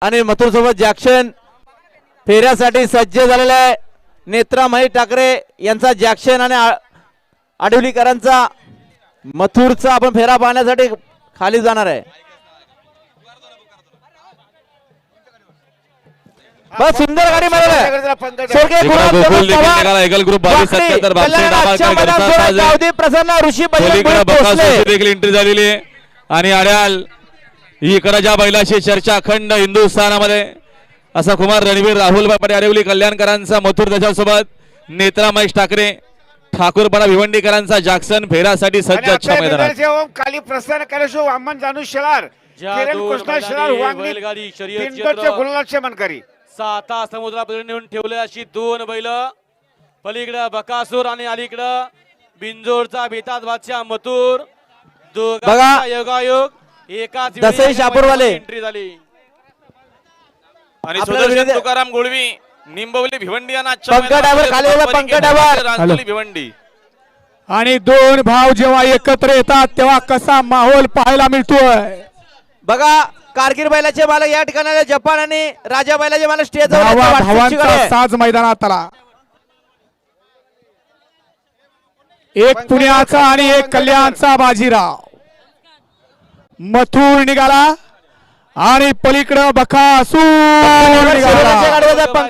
आणि मथुर सोबत जॅक्शन फेऱ्यासाठी सज्ज झालेला आहे। नेत्रा महेश ठाकरे यांचा जॅक्शन आणि आडवलीकरांचा मथुरचा आपण फेरा पाहण्यासाठी खाली जाणार आहे। बस सुंदर गाडी प्रसन्न ऋषी देखील एंट्री झालेली आहे आणि आड्याल इकडच्या बैलाची चर्चा अखंड हिंदुस्थानामध्ये असा कुमार रणवीर राहुल बापडे आरेवली कल्याणकरांचा मथुर त्याच्यासोबत नेत्रा महेश ठाकरे ठाकूरपाडा भिवंडीकरांचा जॅक्सन फेऱ्यासाठी सज्ज अच्छा मैदानात खाली प्रस्थान करेशो वामन जानू शेलार किरण कृष्णा शेलार वांगणी पिंटोचे गुलालचे मनकरी साता समुद्रापर्यंत नेऊन ठेवले अशी दोन बैल पलीकडे बकासूर आणि अलीकडे बिंजोरचा बेताज बादशाह मथुर दोघांचा योगायोग एकाच दसई शापूरवाले एंट्री झाली आणि सुदर्शन तुकाराम गोळवी निंबवली भिवंडी भिवंडी आणि दोन भाव जेव्हा एकत्र येतात तेव्हा कसा माहोल पाहायला मिळतोय बघा। कारगिल बैलाचे मालक या ठिकाणी जपान आणि राजा बैलाचे मालक स्टेज भावांचा साज मैदानात आला। एक पुण्याचा आणि एक कल्याणचा बाजीराव मथुर निघाला आणि पलीकडे बकासूर निघाला।